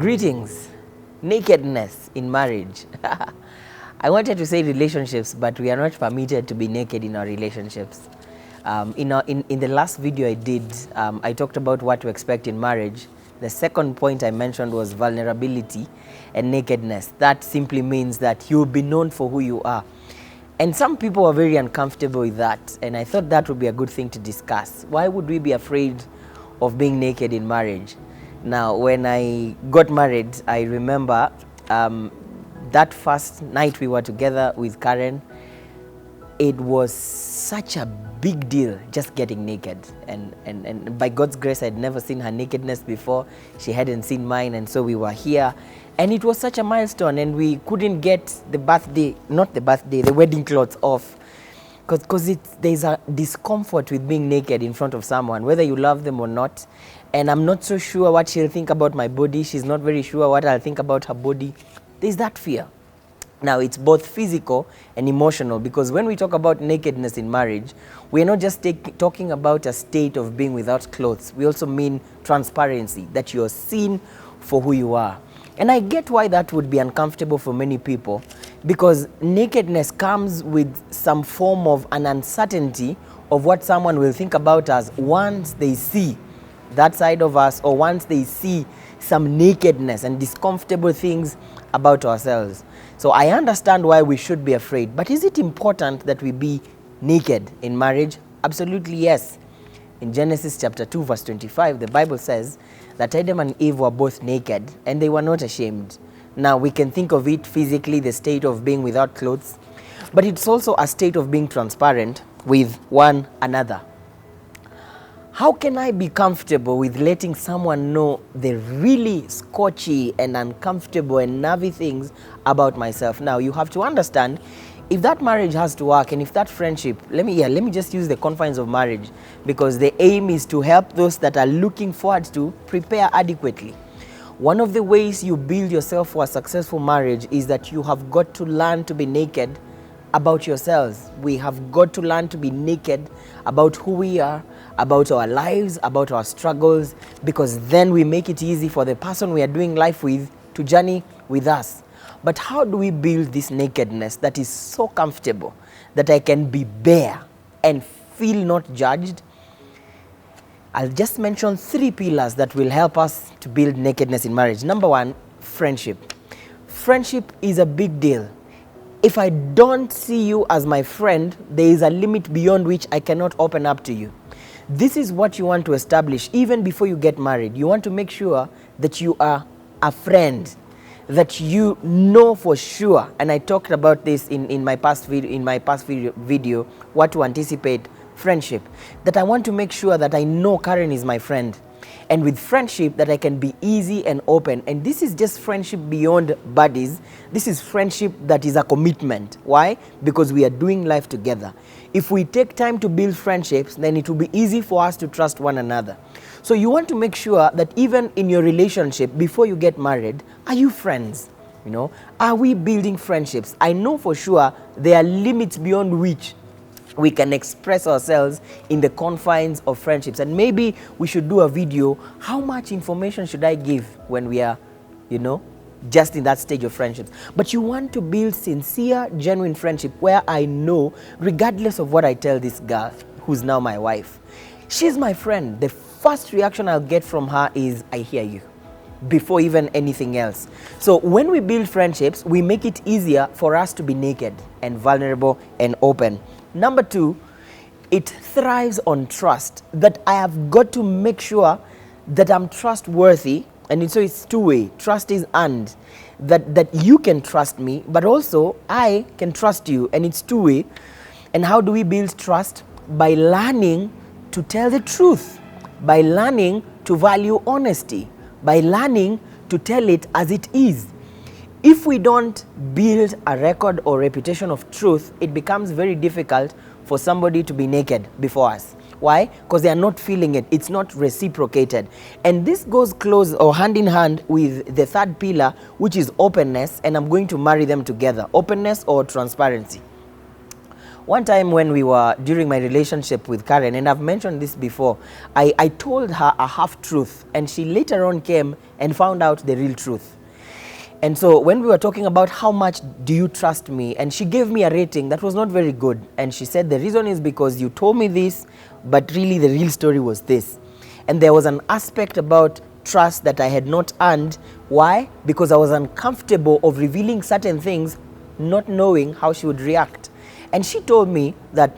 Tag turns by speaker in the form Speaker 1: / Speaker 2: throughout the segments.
Speaker 1: Greetings. Nakedness in marriage. I wanted to say relationships, but we are not permitted to be naked in our relationships. In the last video I did, I talked about what to expect in marriage. The second point I mentioned was vulnerability and nakedness. That simply means that you'll be known for who you are. And some people are very uncomfortable with that, and I thought that would be a good thing to discuss. Why would we be afraid of being naked in marriage? Now, when I got married, I remember that first night we were together with Karen, it was such a big deal just getting naked. And by God's grace, I'd never seen her nakedness before. She hadn't seen mine, and so we were here. And it was such a milestone, and we couldn't get the wedding clothes off. Because there's a discomfort with being naked in front of someone, whether you love them or not. And I'm not so sure what she'll think about my body. She's not very sure what I'll think about her body. There's that fear. Now, it's both physical and emotional, because when we talk about nakedness in marriage, we're not just talking about a state of being without clothes. We also mean transparency, that you're seen for who you are. And I get why that would be uncomfortable for many people, because nakedness comes with some form of an uncertainty of what someone will think about us once they see that side of us, or once they see some nakedness and discomfortable things about ourselves. So I understand why we should be afraid, but is it important that we be naked in marriage? Absolutely yes. In Genesis chapter 2 verse 25, the Bible says that Adam and Eve were both naked and they were not ashamed. Now we can think of it physically, the state of being without clothes, but it's also a state of being transparent with one another. How can I be comfortable with letting someone know the really scorchy and uncomfortable and nervy things about myself? Now, you have to understand, if that marriage has to work, and if that friendship, let me just use the confines of marriage, because the aim is to help those that are looking forward to prepare adequately. One of the ways you build yourself for a successful marriage is that you have got to learn to be naked about yourselves. We have got to learn to be naked about who we are, about our lives, about our struggles, because then we make it easy for the person we are doing life with to journey with us. But how do we build this nakedness that is so comfortable that I can be bare and feel not judged? I'll just mention 3 pillars that will help us to build nakedness in marriage. Number 1, friendship. Friendship is a big deal. If I don't see you as my friend, there is a limit beyond which I cannot open up to you. This is what you want to establish even before you get married. You want to make sure that you are a friend, that you know for sure. And I talked about this in my past video, what to anticipate friendship. That I want to make sure that I know Karen is my friend. And with friendship, that I can be easy and open. And this is just friendship beyond buddies. This is friendship that is a commitment. Why? Because we are doing life together. If we take time to build friendships, then it will be easy for us to trust one another. So you want to make sure that even in your relationship, before you get married, are you friends? Are we building friendships? I know for sure there are limits beyond which we can express ourselves in the confines of friendships. And maybe we should do a video, how much information should I give when we are, just in that stage of friendships. But you want to build sincere, genuine friendship where I know, regardless of what I tell this girl, who's now my wife, she's my friend. The first reaction I'll get from her is, I hear you, before even anything else. So when we build friendships, we make it easier for us to be naked and vulnerable and open. Number 2, it thrives on trust, that I have got to make sure that I'm trustworthy. And so it's 2-way. Trust is earned, that you can trust me, but also I can trust you, and it's 2-way. And how do we build trust? By learning to tell the truth, by learning to value honesty, by learning to tell it as it is. If we don't build a record or reputation of truth, it becomes very difficult for somebody to be naked before us. Why? Because they are not feeling it. It's not reciprocated. And this goes close or hand in hand with the 3rd pillar, which is openness, and I'm going to marry them together. Openness or transparency. One time when we were during my relationship with Karen, and I've mentioned this before, I told her a half truth, and she later on came and found out the real truth. And so when we were talking about how much do you trust me, and she gave me a rating that was not very good, and she said the reason is because you told me this, but really the real story was this. And there was an aspect about trust that I had not earned. Why? Because I was uncomfortable of revealing certain things, not knowing how she would react. And she told me that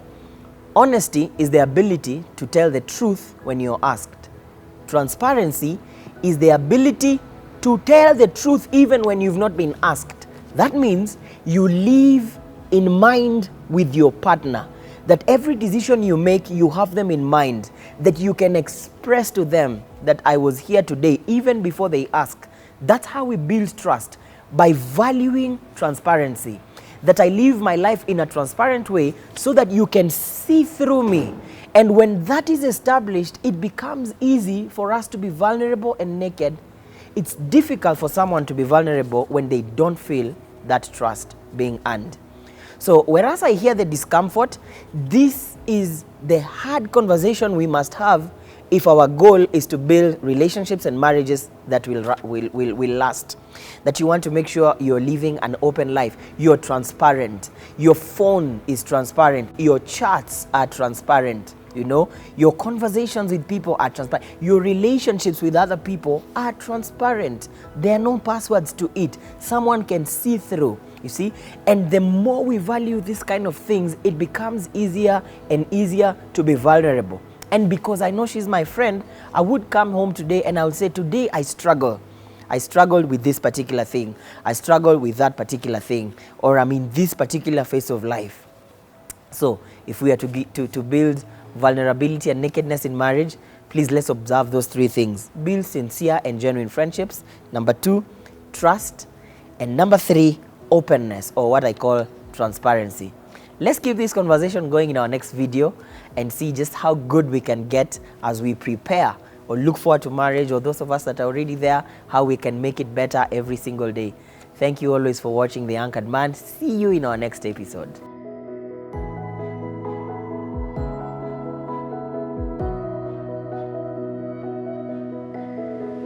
Speaker 1: honesty is the ability to tell the truth when you're asked. Transparency is the ability to tell the truth even when you've not been asked. That means you live in mind with your partner, that every decision you make, you have them in mind, that you can express to them that I was here today even before they ask. That's how we build trust, by valuing transparency. That I live my life in a transparent way so that you can see through me. And when that is established, it becomes easy for us to be vulnerable and naked. It's difficult for someone to be vulnerable when they don't feel that trust being earned. So whereas I hear the discomfort, this is the hard conversation we must have if our goal is to build relationships and marriages that will last. That you want to make sure you're living an open life, you're transparent, your phone is transparent, your chats are transparent, you know, your conversations with people are transparent, your relationships with other people are transparent. There are no passwords to it. Someone can see through, you see. And the more we value these kind of things, it becomes easier and easier to be vulnerable. And because I know she's my friend, I would come home today and I would say, today I struggle. I struggled with this particular thing. I struggled with that particular thing. Or I'm in this particular phase of life. So if we are to build vulnerability and nakedness in marriage, please let's observe those three things. Build sincere and genuine friendships. Number 2, trust. And number 3, openness, or what I call transparency. Let's keep this conversation going in our next video and see just how good we can get as we prepare or look forward to marriage, or those of us that are already there, how we can make it better every single day. Thank you always for watching The Anchored Man. See you in our next episode.